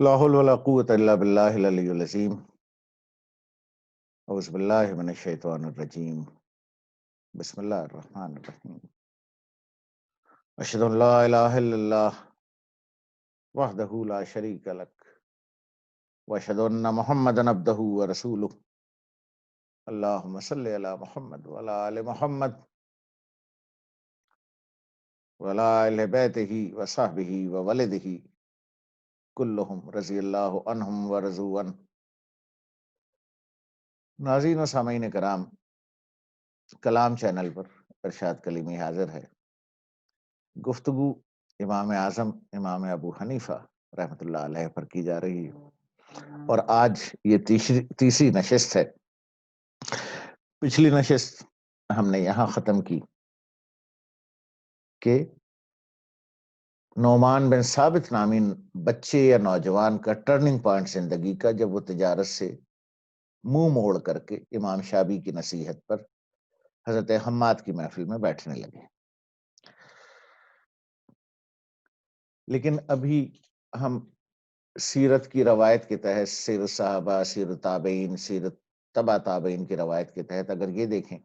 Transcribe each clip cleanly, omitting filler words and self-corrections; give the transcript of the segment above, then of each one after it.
لا حول ولا قوة الا باللہ العلی العظیم اعوذ باللہ من الشیطان الرجیم بسم اللہ الرحمن الرحیم اشہد ان لا الہ الا اللہ وحدہ لا شریک لک واشہد ان محمدا عبدہ ورسولہ اللہم صلی علی محمد وعلی آل محمد وعلی آل بیتہ وصحبہ وولدہ کلہم رضی اللہ عنہم ورضوا عنہ۔ ناظرین و سامعین کرام، کلام چینل پر ارشاد کلیمی حاضر ہے۔ گفتگو امام اعظم امام ابو حنیفہ رحمۃ اللہ علیہ پر کی جا رہی ہے، اور آج یہ تیسری نشست ہے۔ پچھلی نشست ہم نے یہاں ختم کی کہ نعمان بن ثابت نامی بچے یا نوجوان کا ٹرننگ پوائنٹ زندگی کا، جب وہ تجارت سے منہ موڑ کر کے امام شابی کی نصیحت پر حضرت حماد کی محفل میں بیٹھنے لگے۔ لیکن ابھی ہم سیرت کی روایت کے تحت، سیرت صحابہ، سیرت تابعین، سیرت تبع تابعین کی روایت کے تحت اگر یہ دیکھیں،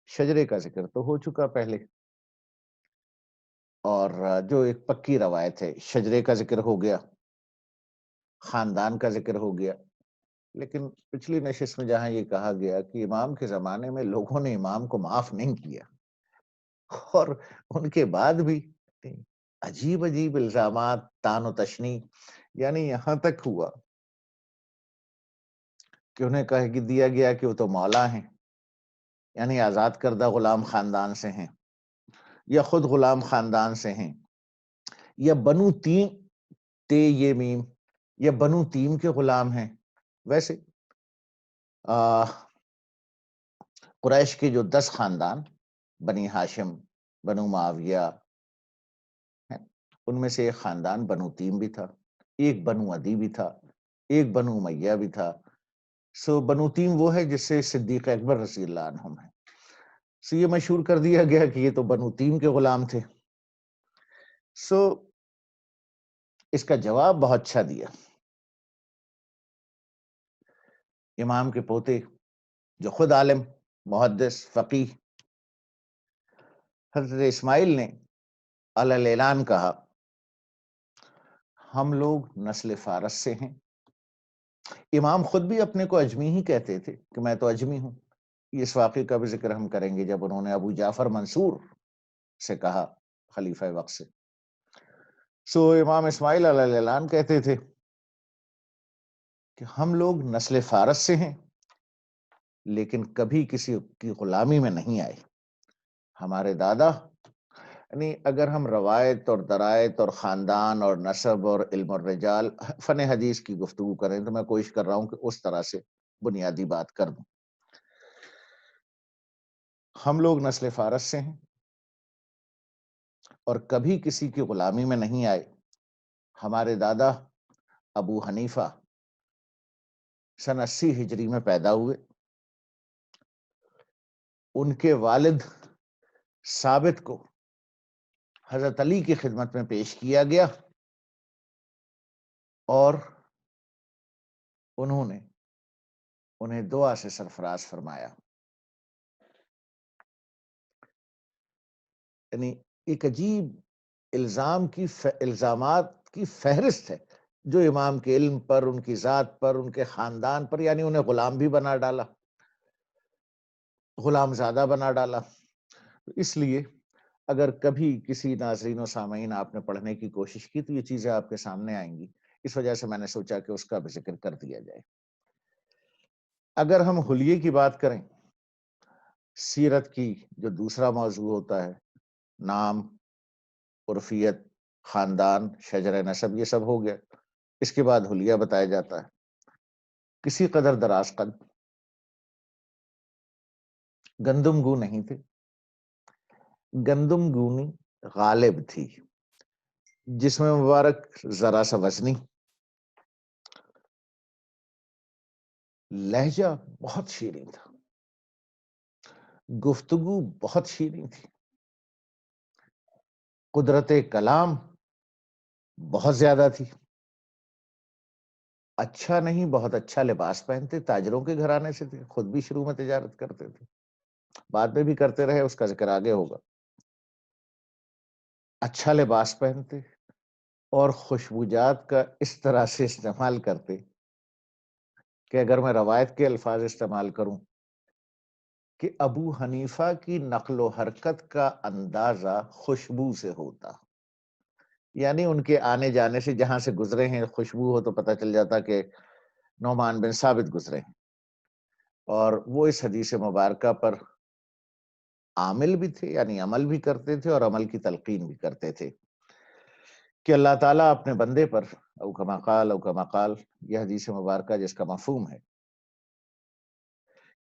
شجرے کا ذکر تو ہو چکا پہلے، اور جو ایک پکی روایت ہے، شجرے کا ذکر ہو گیا، خاندان کا ذکر ہو گیا۔ لیکن پچھلی نشست میں جہاں یہ کہا گیا کہ امام کے زمانے میں لوگوں نے امام کو معاف نہیں کیا، اور ان کے بعد بھی عجیب عجیب الزامات، طعن و تشنیع، یعنی یہاں تک ہوا کہ انہیں کہہ دیا گیا کہ وہ تو مولا ہیں، یعنی آزاد کردہ غلام خاندان سے ہیں، یا خود غلام خاندان سے ہیں، یا بنو تیم، تے یہ میم، یا بنو تیم کے غلام ہیں۔ ویسے قریش کے جو 10 خاندان، بنی ہاشم، بنو معاویہ، ان میں سے ایک خاندان بنو تیم بھی تھا، ایک بنو عدی بھی تھا، ایک بنو امیہ بھی تھا۔ سو بنو تیم وہ ہے جس سے صدیق اکبر رضی اللہ عنہم ہے۔ سو یہ مشہور کر دیا گیا کہ یہ تو بنو تیم کے غلام تھے۔ سو اس کا جواب بہت اچھا دیا امام کے پوتے، جو خود عالم، محدث، فقیہ، حضرت اسماعیل نے علی الاعلان کہا، ہم لوگ نسل فارس سے ہیں۔ امام خود بھی اپنے کو اجمی ہی کہتے تھے کہ میں تو اجمی ہوں۔ اس واقعے کا بھی ذکر ہم کریں گے جب انہوں نے ابو جعفر منصور سے کہا، خلیفہ وقت سے۔ سو امام اسماعیل علیہ الاعلان کہتے تھے کہ ہم لوگ نسل فارس سے ہیں، لیکن کبھی کسی کی غلامی میں نہیں آئے۔ ہمارے دادا، یعنی اگر ہم روایت اور درایت اور خاندان اور نسب اور علم الرجال، فن حدیث کی گفتگو کریں تو میں کوشش کر رہا ہوں کہ اس طرح سے بنیادی بات کر دوں۔ ہم لوگ نسل فارس سے ہیں اور کبھی کسی کی غلامی میں نہیں آئے۔ ہمارے دادا ابو حنیفہ سن 80 ہجری میں پیدا ہوئے۔ ان کے والد ثابت کو حضرت علی کی خدمت میں پیش کیا گیا، اور انہوں نے انہیں دعا سے سرفراز فرمایا۔ یعنی ایک عجیب الزامات کی فہرست ہے جو امام کے علم پر، ان کی ذات پر، ان کے خاندان پر، یعنی انہیں غلام بھی بنا ڈالا، غلام زادہ بنا ڈالا۔ اس لیے اگر کبھی کسی ناظرین و سامعین آپ نے پڑھنے کی کوشش کی تو یہ چیزیں آپ کے سامنے آئیں گی، اس وجہ سے میں نے سوچا کہ اس کا بھی ذکر کر دیا جائے۔ اگر ہم حلیے کی بات کریں، سیرت کی جو دوسرا موضوع ہوتا ہے، نام، عرفیت، خاندان، شجر نسب، یہ سب ہو گیا۔ اس کے بعد حلیہ بتایا جاتا ہے۔ کسی قدر دراز قد، گندم گو نہیں تھے، گندم گونی غالب تھی، جس میں مبارک ذرا سا وزنی، لہجہ بہت شیریں تھا، گفتگو بہت شیریں تھی، قدرت کلام بہت زیادہ تھی، اچھا نہیں، بہت اچھا لباس پہنتے، تاجروں کے گھرانے سے تھے، خود بھی شروع میں تجارت کرتے تھے، بعد میں بھی کرتے رہے، اس کا ذکر آگے ہوگا۔ اچھا لباس پہنتے اور خوشبوجات کا اس طرح سے استعمال کرتے کہ اگر میں روایت کے الفاظ استعمال کروں کہ ابو حنیفہ کی نقل و حرکت کا اندازہ خوشبو سے ہوتا، یعنی ان کے آنے جانے سے جہاں سے گزرے ہیں خوشبو ہو تو پتہ چل جاتا کہ نعمان بن ثابت گزرے ہیں، اور وہ اس حدیث مبارکہ پر عامل بھی تھے، یعنی عمل بھی کرتے تھے اور عمل کی تلقین بھی کرتے تھے کہ اللہ تعالیٰ اپنے بندے پر او کما قال، یہ حدیث مبارکہ جس کا مفہوم ہے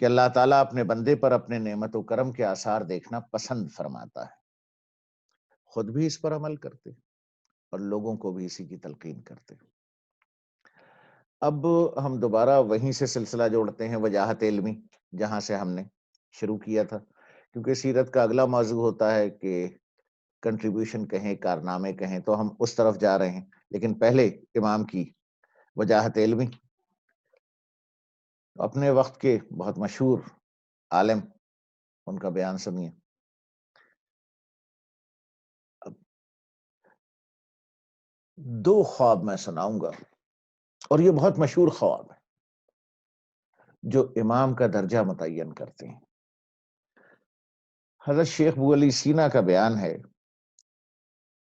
کہ اللہ تعالیٰ اپنے بندے پر اپنے نعمت و کرم کے آثار دیکھنا پسند فرماتا ہے، خود بھی اس پر عمل کرتے اور لوگوں کو بھی اسی کی تلقین کرتے۔ اب ہم دوبارہ وہیں سے سلسلہ جوڑتے ہیں وجاہت علمی، جہاں سے ہم نے شروع کیا تھا، کیونکہ سیرت کا اگلا موضوع ہوتا ہے کہ کنٹریبیوشن کہیں، کارنامے کہیں، تو ہم اس طرف جا رہے ہیں، لیکن پہلے امام کی وجاہت علمی، اپنے وقت کے بہت مشہور عالم، ان کا بیان سنیے۔ اب دو خواب میں سناؤں گا، اور یہ بہت مشہور خواب ہے جو امام کا درجہ متعین کرتے ہیں۔ حضرت شیخ ابو علی سینا کا بیان ہے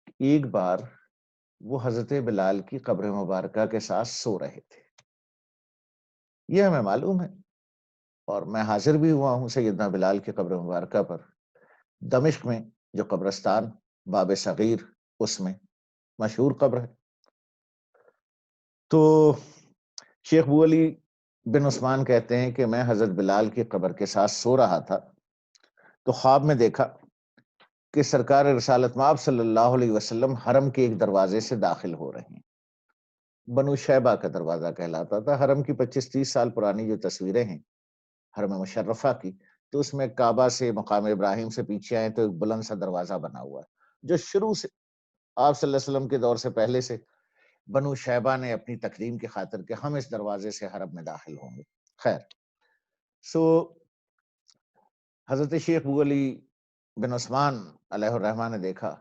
کہ ایک بار وہ حضرت بلال کی قبر مبارکہ کے ساتھ سو رہے تھے، یہ ہمیں معلوم ہے، اور میں حاضر بھی ہوا ہوں سیدنا بلال کی قبر مبارکہ پر، دمشق میں جو قبرستان باب صغیر، اس میں مشہور قبر ہے۔ تو شیخ ابو علی بن عثمان کہتے ہیں کہ میں حضرت بلال کی قبر کے ساتھ سو رہا تھا تو خواب میں دیکھا کہ سرکار رسالت مآب صلی اللہ علیہ وسلم حرم کے ایک دروازے سے داخل ہو رہے ہیں، بنو شیبہ کا دروازہ کہلاتا تھا۔ حرم کی 25-30 سال پرانی جو تصویریں ہیں حرم مشرفہ کی، تو اس میں کعبہ سے مقام ابراہیم سے پیچھے آئے تو ایک بلند سا دروازہ بنا ہوا ہے، جو شروع سے آپ صلی اللہ علیہ وسلم کے دور سے پہلے سے بنو شیبہ نے اپنی تکریم کی خاطر کہ ہم اس دروازے سے حرم میں داخل ہوں گے۔ خیر، سو حضرت شیخ ابو علی بن عثمان علیہ الرحمٰن نے دیکھا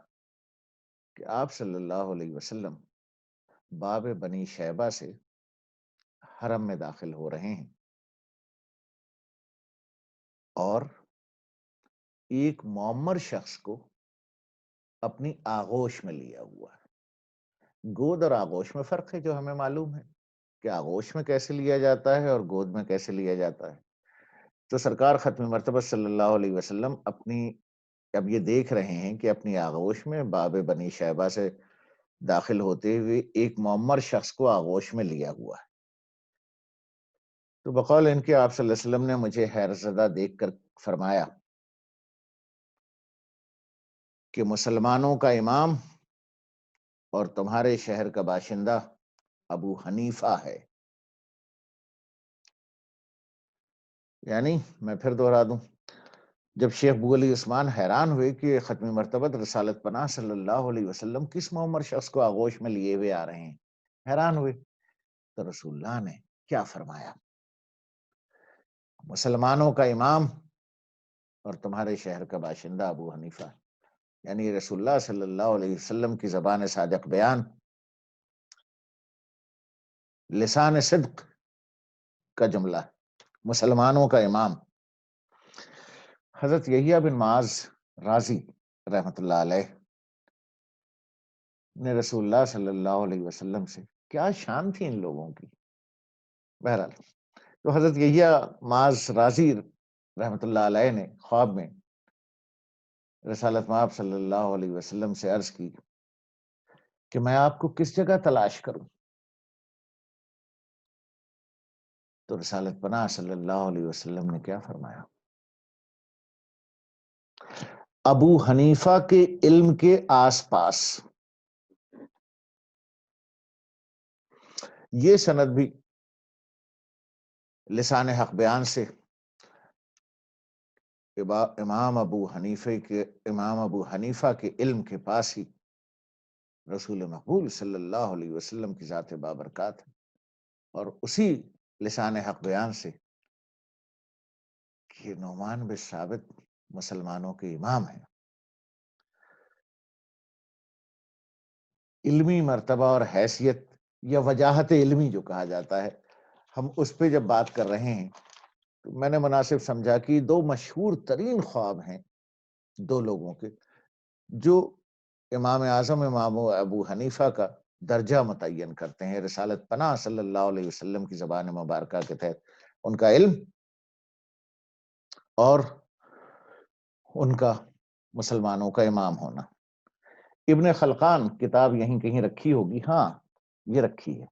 کہ آپ صلی اللہ علیہ وسلم باب بنی شیبہ سے حرم میں داخل ہو رہے ہیں، اور ایک معمر شخص کو اپنی آغوش میں لیا ہوا ہے۔ گود اور آغوش میں فرق ہے جو ہمیں معلوم ہے کہ آغوش میں کیسے لیا جاتا ہے اور گود میں کیسے لیا جاتا ہے۔ تو سرکار ختم مرتبہ صلی اللہ علیہ وسلم اپنی اب یہ دیکھ رہے ہیں کہ اپنی آغوش میں باب بنی شیبہ سے داخل ہوتے ہوئے ایک معمر شخص کو آغوش میں لیا ہوا ہے۔ تو بقول ان کے آپ صلی اللہ علیہ وسلم نے مجھے حیرت زدہ دیکھ کر فرمایا کہ مسلمانوں کا امام اور تمہارے شہر کا باشندہ ابو حنیفہ ہے۔ یعنی میں پھر دوہرا دوں، جب شیخ ابو علی عثمان حیران ہوئے کہ ختم مرتبہ رسالت پناہ صلی اللہ علیہ وسلم کس معمر شخص کو آغوش میں لیے ہوئے آ رہے ہیں، حیران ہوئے، تو رسول اللہ نے کیا فرمایا؟ مسلمانوں کا امام اور تمہارے شہر کا باشندہ ابو حنیفہ، یعنی رسول اللہ صلی اللہ علیہ وسلم کی زبان صادق بیان، لسان صدق کا جملہ، مسلمانوں کا امام۔ حضرت یحییٰ بن معاذ رازی رحمۃ اللہ علیہ نے رسول اللہ صلی اللہ علیہ وسلم سے، کیا شان تھی ان لوگوں کی، بہرحال تو حضرت یحییٰ معاذ رازی رحمۃ اللہ علیہ نے خواب میں رسالت مآب صلی اللہ علیہ وسلم سے عرض کی کہ میں آپ کو کس جگہ تلاش کروں؟ تو رسالت پناہ صلی اللہ علیہ وسلم نے کیا فرمایا؟ ابو حنیفہ کے علم کے آس پاس۔ یہ سند بھی لسان حق بیان سے امام ابو حنیفہ کے علم کے پاس ہی رسول مقبول صلی اللہ علیہ وسلم کی ذات بابرکات ہے۔ اور اسی لسان حق بیان سے کہ نعمان بن ثابت مسلمانوں کے امام ہیں، علمی مرتبہ اور حیثیت یا وجاہت علمی جو کہا جاتا ہے، ہم اس پہ جب بات کر رہے ہیں تو میں نے مناسب سمجھا کہ دو مشہور ترین خواب ہیں دو لوگوں کے، جو امام اعظم امام ابو حنیفہ کا درجہ متعین کرتے ہیں رسالت پناہ صلی اللہ علیہ وسلم کی زبان مبارکہ کے تحت، ان کا علم اور ان کا مسلمانوں کا امام ہونا۔ ابن خلقان کتاب یہیں کہیں رکھی ہوگی، ہاں یہ رکھی ہے،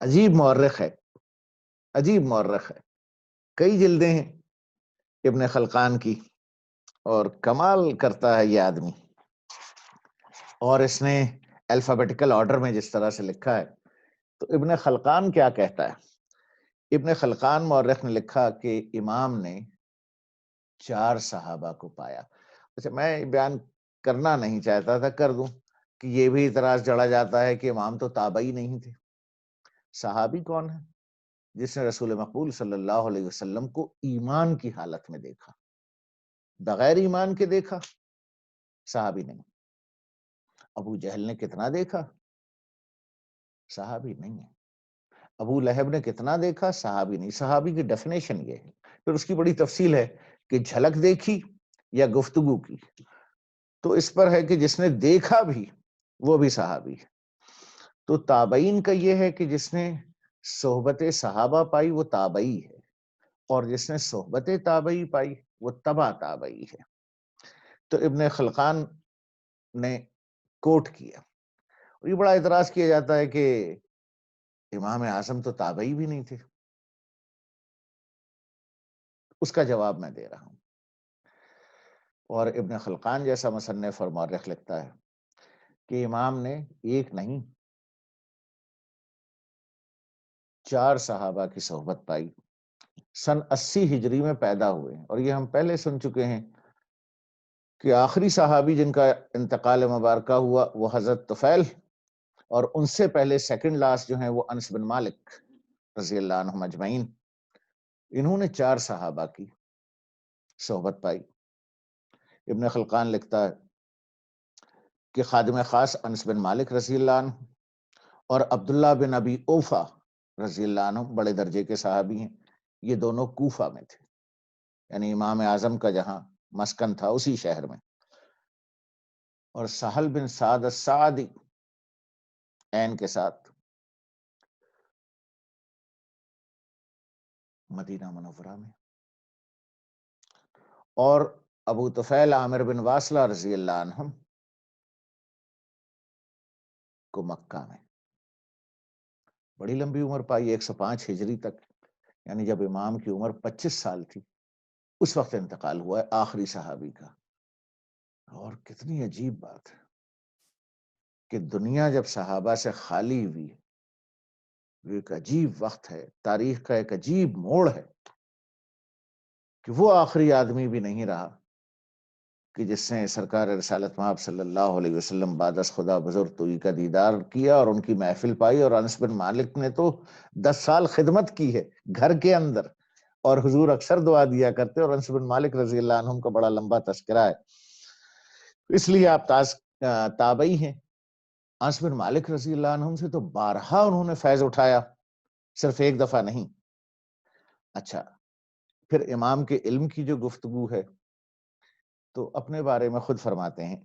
عجیب مورخ ہے، عجیب مورخ ہے، کئی جلدیں ہیں ابن خلقان کی، اور کمال کرتا ہے یہ آدمی، اور اس نے الفابیٹیکل آرڈر میں جس طرح سے لکھا ہے۔ تو ابن خلقان کیا کہتا ہے؟ ابن خلقان مورخ نے لکھا کہ امام نے 4 صحابہ کو پایا۔ اچھا، میں بیان کرنا نہیں چاہتا تھا، کر دوں کہ یہ بھی اعتراض جڑا جاتا ہے کہ امام تو تابعی نہیں تھے۔ صحابی کون ہے؟ جس نے رسول مقبول صلی اللہ علیہ وسلم کو ایمان کی حالت میں دیکھا، بغیر ایمان کے دیکھا، صحابی نہیں۔ ابو جہل نے کتنا دیکھا؟ صحابی نہیں ہے۔ ابو لہب نے کتنا دیکھا؟ صحابی نہیں۔ صحابی کی ڈیفینیشن یہ ہے، پھر اس کی بڑی تفصیل ہے کہ جھلک دیکھی یا گفتگو کی، تو اس پر ہے کہ جس نے دیکھا بھی وہ بھی صحابی ہے۔ تو تابعین کا یہ ہے کہ جس نے صحبت صحابہ پائی وہ تابعی ہے، اور جس نے صحبت تابعی پائی وہ تبع تابعی ہے۔ تو ابن خلقان نے کوٹ کیا، اور یہ بڑا اعتراض کیا جاتا ہے کہ امام اعظم تو تابعی بھی نہیں تھے۔ اس کا جواب میں دے رہا ہوں، اور ابن خلقان جیسا مصنف اور مورخ لکھتا ہے کہ امام نے ایک نہیں 4 صحابہ کی صحبت پائی، سن 80 ہجری میں پیدا ہوئے، اور یہ ہم پہلے سن چکے ہیں کہ آخری صحابی جن کا انتقال مبارکہ ہوا وہ حضرت طفیل، اور ان سے پہلے سیکنڈ لاسٹ جو ہیں وہ انس بن مالک رضی اللہ عنہم اجمعین، انہوں نے 4 صحابہ کی صحبت پائی۔ ابن خلقان لکھتا ہے کہ خادم خاص انس بن مالک رضی اللہ عنہ اور عبداللہ بن ابی اوفا رضی اللہ عنہ بڑے درجے کے صحابی ہیں، یہ دونوں کوفہ میں تھے، یعنی امام اعظم کا جہاں مسکن تھا اسی شہر میں۔ اور سہل بن سعد السعدی عین کے ساتھ مدینہ منورہ میں، اور ابو طفیل عامر بن واصلہ رضی اللہ عنہم کو مکہ میں۔ بڑی لمبی عمر پائی، 105 ہجری تک، یعنی جب امام کی عمر 25 سال تھی اس وقت انتقال ہوا ہے آخری صحابی کا۔ اور کتنی عجیب بات ہے کہ دنیا جب صحابہ سے خالی ہوئی، وہ ایک عجیب وقت ہے، تاریخ کا ایک عجیب موڑ ہے کہ وہ آخری آدمی بھی نہیں رہا کہ جس نے سرکار رسالت مآب صلی اللہ علیہ وسلم بعد از خدا بزرگ توئی کا دیدار کیا اور ان کی محفل پائی۔ اور انس بن مالک نے تو 10 سال خدمت کی ہے گھر کے اندر، اور حضور اکثر دعا دیا کرتے، اور انس بن مالک رضی اللہ عنہ کا بڑا لمبا تذکرہ ہے، اس لیے آپ تابعی ہیں۔ انس بن مالک رضی اللہ عنہ سے تو بارہا انہوں نے فیض اٹھایا، صرف ایک دفعہ نہیں۔ اچھا، پھر امام کے علم کی جو گفتگو ہے تو اپنے بارے میں خود فرماتے ہیں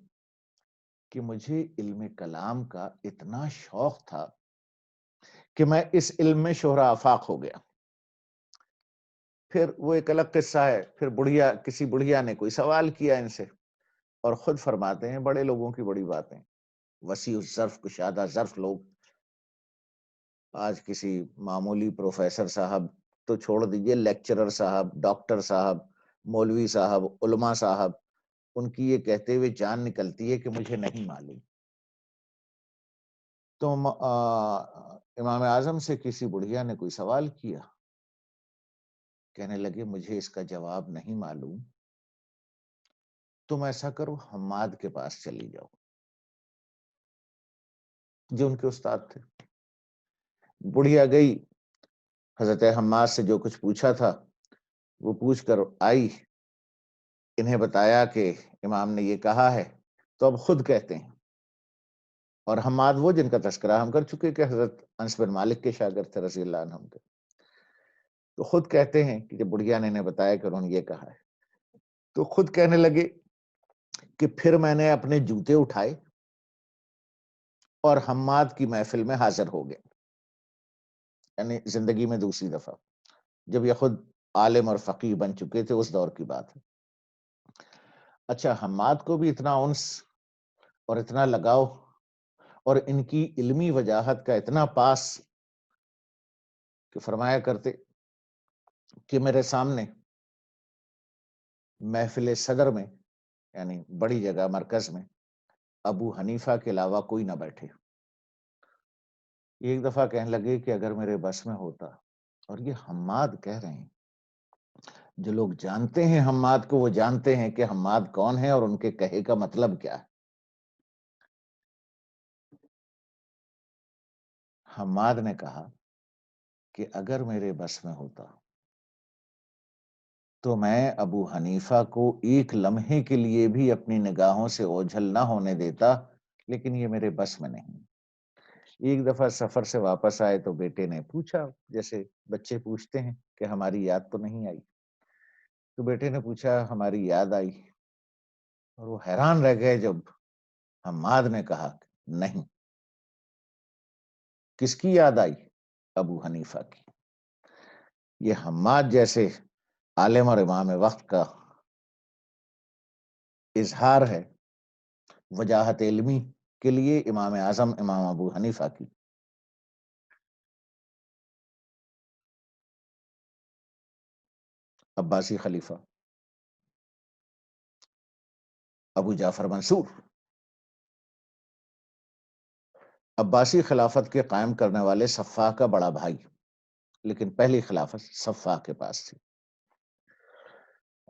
کہ مجھے علم کلام کا اتنا شوق تھا کہ میں اس علم میں شہرہ آفاق ہو گیا۔ پھر وہ ایک الگ قصہ ہے، پھر کسی بڑھیا نے کوئی سوال کیا ان سے، اور خود فرماتے ہیں بڑے لوگوں کی بڑی باتیں، وسیع الظرف کشادہ ظرف لوگ، آج کسی معمولی پروفیسر صاحب تو چھوڑ دیجئے، لیکچرر صاحب، ڈاکٹر صاحب، مولوی صاحب، علماء صاحب، ان کی یہ کہتے ہوئے جان نکلتی ہے کہ مجھے نہیں معلوم۔ تو امام اعظم سے کسی بڑھیا نے کوئی سوال کیا، کہنے لگے مجھے اس کا جواب نہیں معلوم، تم ایسا کرو حماد کے پاس چلی جاؤ۔ جو ان کے استاد تھے۔ بڑھیا گئی، حضرت حماد سے جو کچھ پوچھا تھا وہ پوچھ کر آئی، انہیں بتایا کہ امام نے یہ کہا ہے، تو اب خود کہتے ہیں، اور حماد وہ جن کا تذکرہ ہم کر چکے کہ حضرت انس بن مالک کے شاگرد تھے رضی اللہ عنہم کے، تو خود کہتے ہیں کہ جب بڑھیا نے انہیں بتایا کہ انہوں نے یہ کہا ہے، تو خود کہنے لگے کہ پھر میں نے اپنے جوتے اٹھائے اور حماد کی محفل میں حاضر ہو گیا، یعنی زندگی میں دوسری دفعہ، جب یہ خود عالم اور فقیہ بن چکے تھے، اس دور کی بات ہے۔ اچھا، حماد کو بھی اتنا انس اور اتنا لگاؤ اور ان کی علمی وجاہت کا اتنا پاس کہ فرمایا کرتے کہ میرے سامنے محفل صدر میں، یعنی بڑی جگہ مرکز میں، ابو حنیفہ کے علاوہ کوئی نہ بیٹھے۔ ایک دفعہ کہنے لگے کہ اگر میرے بس میں ہوتا، اور یہ حماد کہہ رہے ہیں، جو لوگ جانتے ہیں حماد کو وہ جانتے ہیں کہ حماد کون ہے اور ان کے کہے کا مطلب کیا ہے۔ حماد نے کہا کہ اگر میرے بس میں ہوتا تو میں ابو حنیفہ کو ایک لمحے کے لیے بھی اپنی نگاہوں سے اوجھل نہ ہونے دیتا، لیکن یہ میرے بس میں نہیں۔ ایک دفعہ سفر سے واپس آئے تو بیٹے نے پوچھا، جیسے بچے پوچھتے ہیں کہ ہماری یاد تو نہیں آئی، تو بیٹے نے پوچھا ہماری یاد آئی، اور وہ حیران رہ گئے جب حماد نے کہا نہیں۔ کس کی یاد آئی؟ ابو حنیفہ کی۔ یہ حماد جیسے عالم اور امام وقت کا اظہار ہے وجاہت علمی کے لیے امام اعظم امام ابو حنیفہ کی۔ عباسی خلیفہ ابو جعفر منصور، عباسی خلافت کے قائم کرنے والے صفاح کا بڑا بھائی، لیکن پہلی خلافت صفاح کے پاس تھی۔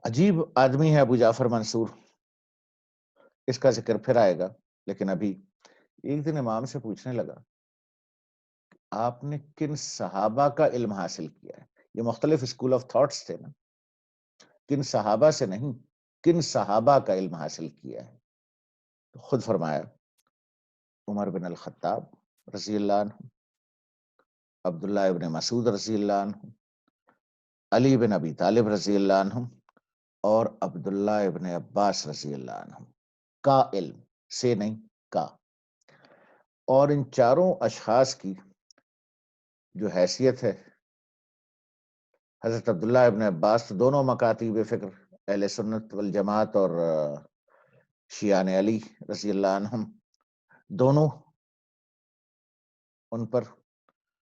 عجیب آدمی ہے ابو جعفر منصور، اس کا ذکر پھر آئے گا، لیکن ابھی ایک دن امام سے پوچھنے لگا آپ نے کن صحابہ کا علم حاصل کیا ہے؟ یہ مختلف اسکول آف تھاٹس تھے نا، کن صحابہ سے نہیں، کن صحابہ کا علم حاصل کیا ہے؟ تو خود فرمایا عمر بن الخطاب رضی اللہ عنہ، عبداللہ ابن مسعود رضی اللہ عنہ، علی بن ابی طالب رضی اللہ عنہ، اور عبداللہ ابن عباس رضی اللہ عنہ کا علم سے نہیں کا۔ اور ان چاروں اشخاص کی جو حیثیت ہے، حضرت عبداللہ ابن عباس تو دونوں مکاتیب فکر اہل سنت والجماعت اور شیعان علی رضی اللہ عنہم، دونوں ان پر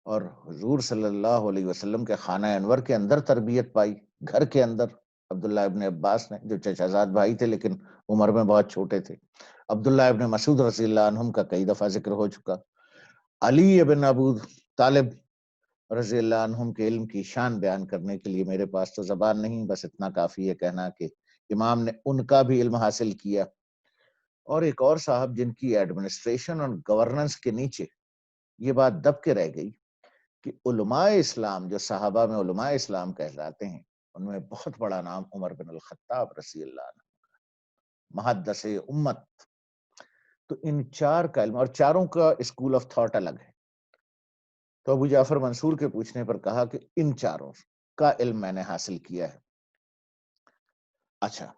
اور حضور صلی اللہ علیہ وسلم کے خانہ انور کے اندر تربیت پائی، گھر کے اندر۔ عبداللہ ابن عباس نے، جو چچا زاد بھائی تھے لیکن عمر میں بہت چھوٹے تھے، عبداللہ ابن مسعود رضی اللہ عنہم کا کئی دفعہ ذکر ہو چکا، علی ابن ابو طالب رضی اللہ عنہم کے علم کی شان بیان کرنے کے لیے میرے پاس تو زبان نہیں، بس اتنا کافی ہے کہنا کہ امام نے ان کا بھی علم حاصل کیا۔ اور ایک اور صاحب جن کی ایڈمنسٹریشن اور گورننس کے نیچے یہ بات دب کے رہ گئی کہ علماء اسلام، جو صحابہ میں علماء اسلام کہلاتے ہیں، ان میں بہت بڑا نام عمر بن الخطاب رضی اللہ عنہ، محدث امت۔ تو ان چار کا علم، اور چاروں کا اسکول آف تھاٹ الگ ہے، تو ابو جعفر منصور کے پوچھنے پر کہا کہ ان چاروں کا علم میں نے حاصل کیا ہے۔ اچھا،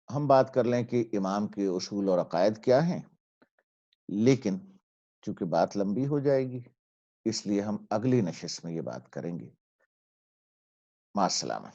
ہم بات کر لیں کہ امام کے اصول اور عقائد کیا ہیں، لیکن چونکہ بات لمبی ہو جائے گی اس لیے ہم اگلی نشست میں یہ بات کریں گے۔ مع السلامہ۔